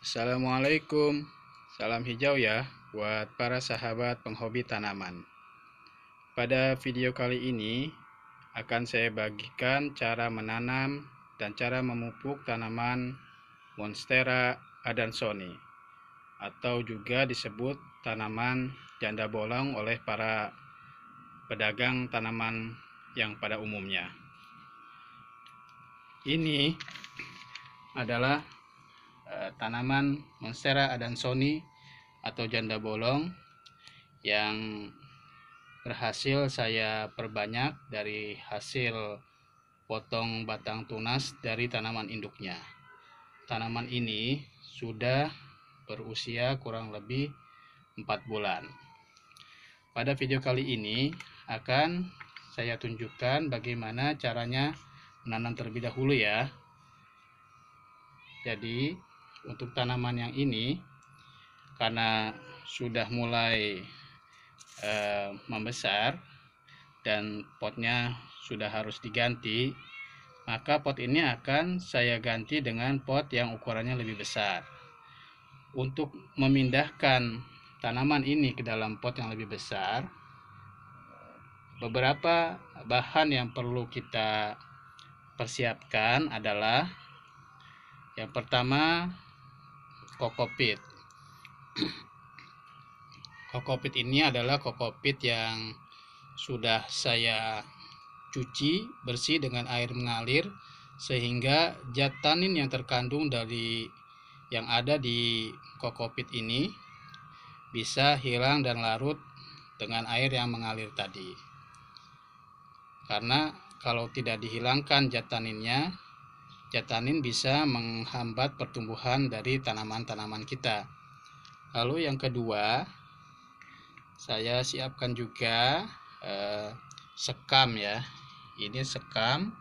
Assalamualaikum, salam hijau ya buat para sahabat penghobi tanaman. Pada video kali ini akan saya bagikan cara menanam dan cara memupuk tanaman Monstera adansonii atau juga disebut tanaman janda bolong oleh para pedagang tanaman yang pada umumnya. Ini adalah tanaman Monstera adansonii atau janda bolong yang berhasil saya perbanyak dari hasil potong batang tunas dari tanaman induknya. Tanaman ini sudah berusia kurang lebih 4 bulan. Pada video kali ini akan saya tunjukkan bagaimana caranya menanam terlebih dahulu ya. Jadi untuk tanaman yang ini, karena sudah mulai membesar dan potnya sudah harus diganti, maka pot ini akan saya ganti dengan pot yang ukurannya lebih besar. Untuk memindahkan tanaman ini ke dalam pot yang lebih besar, beberapa bahan yang perlu kita persiapkan adalah yang pertama kokopit. Kokopit ini adalah kokopit yang sudah saya cuci bersih dengan air mengalir sehingga zat tanin yang terkandung dari yang ada di kokopit ini bisa hilang dan larut dengan air yang mengalir tadi. Karena kalau tidak dihilangkan zat taninnya, zat tanin bisa menghambat pertumbuhan dari tanaman-tanaman kita. Lalu yang kedua, saya siapkan juga sekam ya. Ini sekam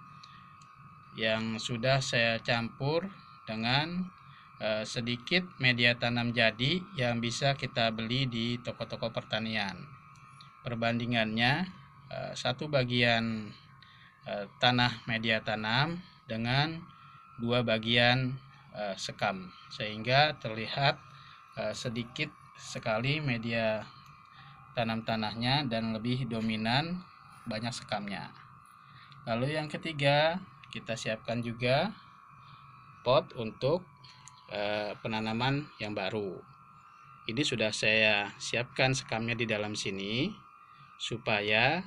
yang sudah saya campur dengan sedikit media tanam jadi yang bisa kita beli di toko-toko pertanian. Perbandingannya 1 bagian tanah media tanam dengan 2 bagian sekam, sehingga terlihat sedikit sekali media tanam tanahnya dan lebih dominan banyak sekamnya. Lalu yang ketiga, kita siapkan juga pot untuk penanaman yang baru. Ini sudah saya siapkan sekamnya di dalam sini supaya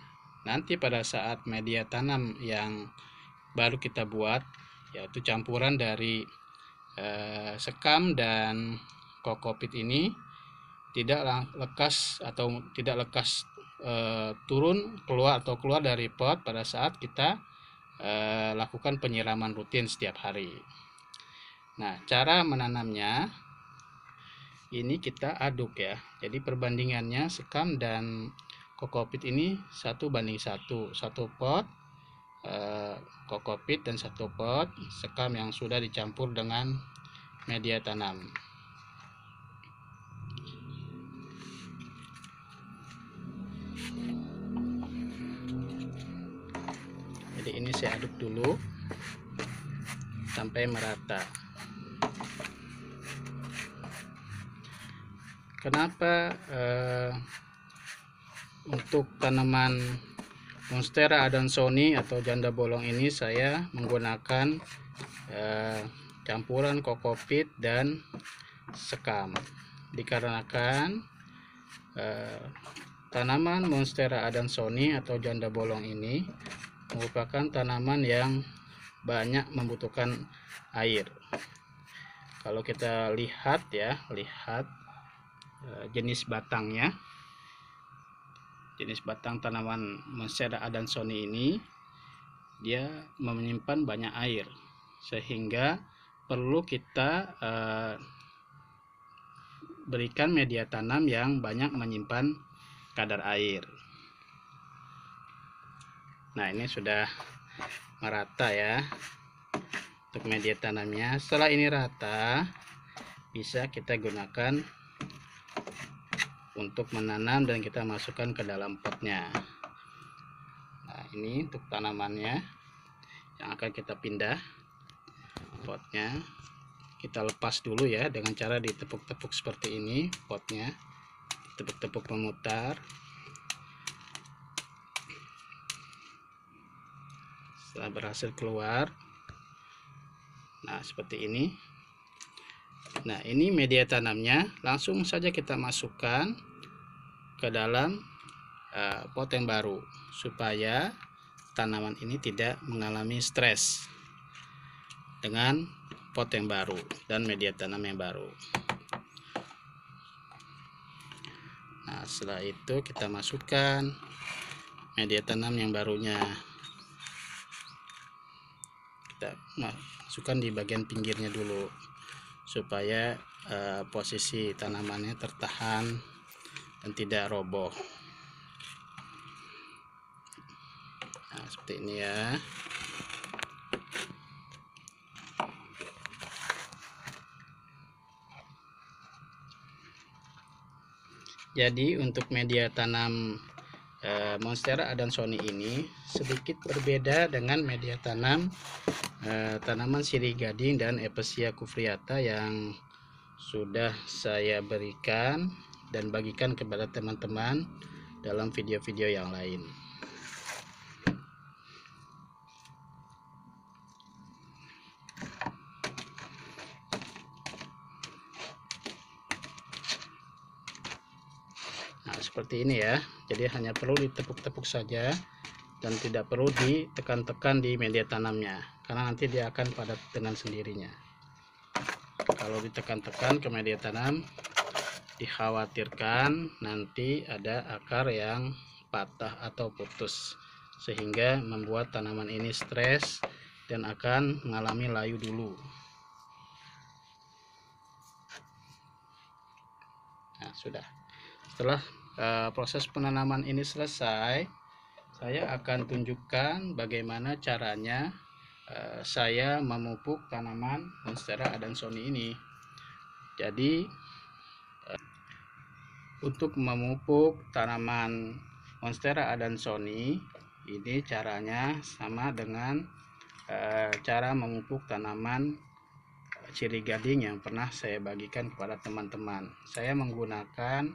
nanti pada saat media tanam yang baru kita buat, yaitu campuran dari sekam dan kokopit ini, tidak lekas turun keluar dari pot pada saat kita lakukan penyiraman rutin setiap hari. Nah, cara menanamnya ini kita aduk ya. Jadi perbandingannya sekam dan kokopit ini 1:1, 1 pot kokopit dan 1 pot sekam yang sudah dicampur dengan media tanam. Jadi ini saya aduk dulu sampai merata. Kenapa untuk tanaman Monstera adansonii atau janda bolong ini saya menggunakan campuran kokopit dan sekam? Dikarenakan tanaman Monstera adansonii atau janda bolong ini merupakan tanaman yang banyak membutuhkan air. Kalau kita lihat ya, jenis batangnya, jenis batang tanaman Monstera adansonii ini dia menyimpan banyak air, sehingga perlu kita berikan media tanam yang banyak menyimpan kadar air. Nah, ini sudah merata ya untuk media tanamnya. Setelah ini rata, bisa kita gunakan untuk menanam dan kita masukkan ke dalam potnya. Nah, ini untuk tanamannya yang akan kita pindah potnya. kita lepas dulu ya dengan cara ditepuk-tepuk seperti ini potnya, tepuk-tepuk memutar. Setelah berhasil keluar, nah seperti ini. Nah ini media tanamnya, langsung saja kita masukkan ke dalam pot yang baru supaya tanaman ini tidak mengalami stres dengan pot yang baru dan media tanam yang baru. Nah setelah itu kita masukkan media tanam yang barunya, kita masukkan di bagian pinggirnya dulu supaya posisi tanamannya tertahan dan tidak roboh. Nah seperti ini ya. Jadi untuk media tanam Monstera adansonii ini sedikit berbeda dengan media tanam tanaman sirih gading dan Epesia kufriyata yang sudah saya berikan dan bagikan kepada teman-teman dalam video-video yang lain. Nah seperti ini ya, jadi hanya perlu ditepuk-tepuk saja dan tidak perlu ditekan-tekan di media tanamnya, karena nanti dia akan padat dengan sendirinya. Kalau ditekan-tekan ke media tanam, dikhawatirkan nanti ada akar yang patah atau putus, sehingga membuat tanaman ini stres dan akan mengalami layu dulu. Nah sudah, setelah proses penanaman ini selesai, saya akan tunjukkan bagaimana caranya saya memupuk tanaman Monstera adansonii ini. Jadi untuk memupuk tanaman Monstera adansonii ini caranya sama dengan cara memupuk tanaman sirih gading yang pernah saya bagikan kepada teman-teman. Saya menggunakan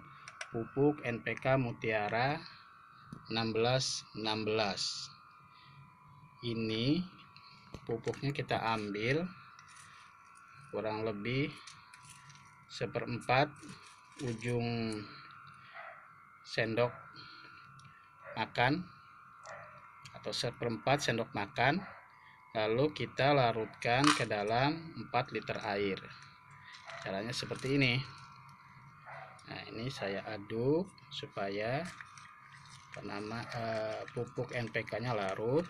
pupuk NPK Mutiara 1616. Ini pupuknya kita ambil kurang lebih 1/4 ujung sendok makan atau 1/4 sendok makan, lalu kita larutkan ke dalam 4 liter air. Caranya seperti ini. Nah ini saya aduk supaya pupuk NPK nya larut.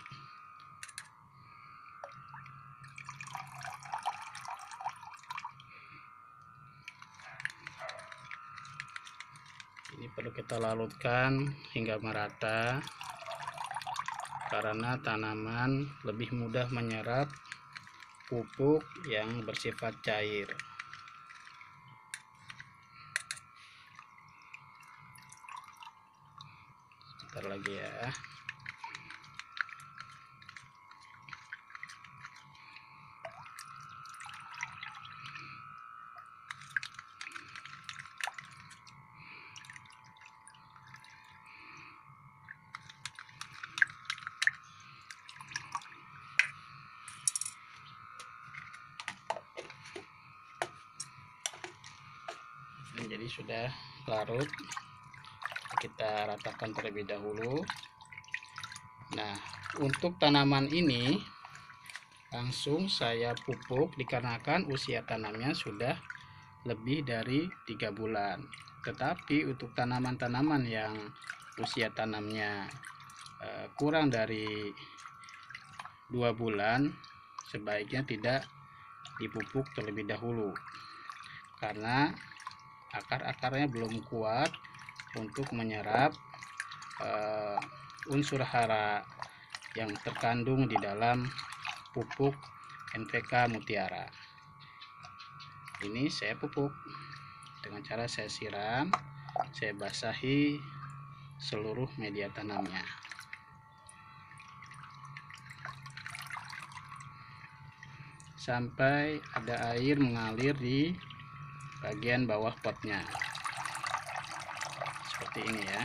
Ini perlu kita larutkan hingga merata karena tanaman lebih mudah menyerap pupuk yang bersifat cair. Sebentar lagi ya. Jadi sudah larut, kita ratakan terlebih dahulu. Nah untuk tanaman ini langsung saya pupuk dikarenakan usia tanamnya sudah lebih dari 3 bulan. Tetapi untuk tanaman-tanaman yang usia tanamnya kurang dari 2 bulan sebaiknya tidak dipupuk terlebih dahulu, karena akar-akarnya belum kuat untuk menyerap unsur hara yang terkandung di dalam pupuk NPK Mutiara. Ini saya pupuk dengan cara saya siram, saya basahi seluruh media tanamnya. sampai ada air mengalir di bagian bawah potnya seperti ini ya.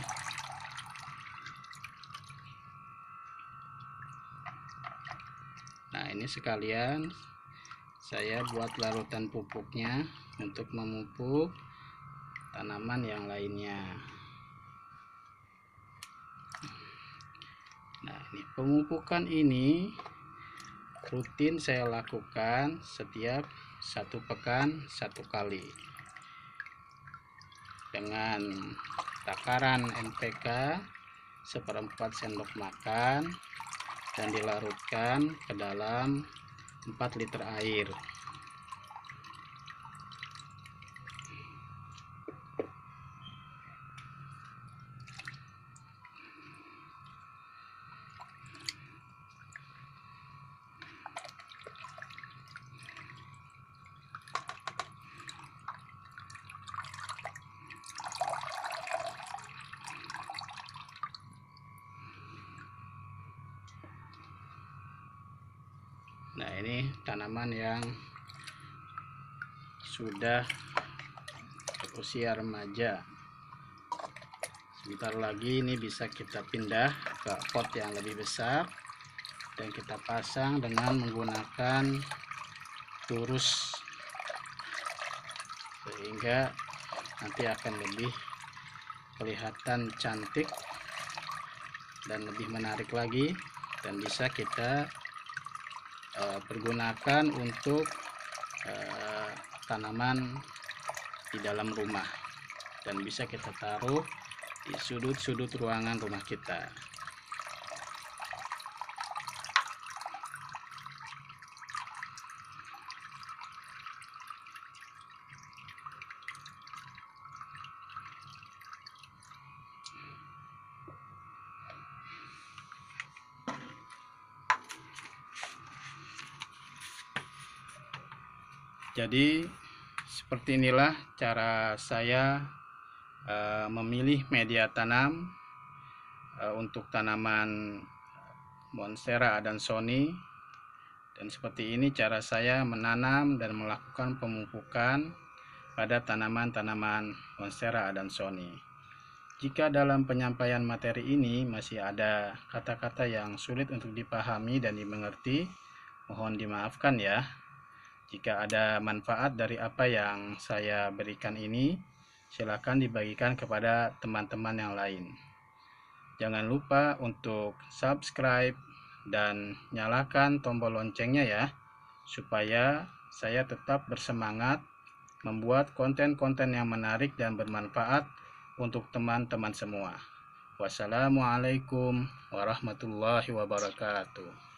Nah, ini sekalian saya buat larutan pupuknya untuk memupuk tanaman yang lainnya. Nah, ini pemupukan ini rutin saya lakukan setiap 1 pekan 1 kali dengan takaran NPK 1/4 sendok makan dan dilarutkan ke dalam 4 liter air. Nah, ini tanaman yang sudah berusia remaja. Sebentar lagi ini bisa kita pindah ke pot yang lebih besar dan kita pasang dengan menggunakan turus, sehingga nanti akan lebih kelihatan cantik dan lebih menarik lagi, dan bisa kita pergunakan untuk tanaman di dalam rumah, dan bisa kita taruh di sudut-sudut ruangan rumah kita. Jadi seperti inilah cara saya memilih media tanam untuk tanaman Monstera adansonii, dan seperti ini cara saya menanam dan melakukan pemupukan pada tanaman-tanaman Monstera adansonii. Jika dalam penyampaian materi ini masih ada kata-kata yang sulit untuk dipahami dan dimengerti, mohon dimaafkan ya. Jika ada manfaat dari apa yang saya berikan ini, silakan dibagikan kepada teman-teman yang lain. Jangan lupa untuk subscribe dan nyalakan tombol loncengnya ya, supaya saya tetap bersemangat membuat konten-konten yang menarik dan bermanfaat untuk teman-teman semua. Wassalamualaikum warahmatullahi wabarakatuh.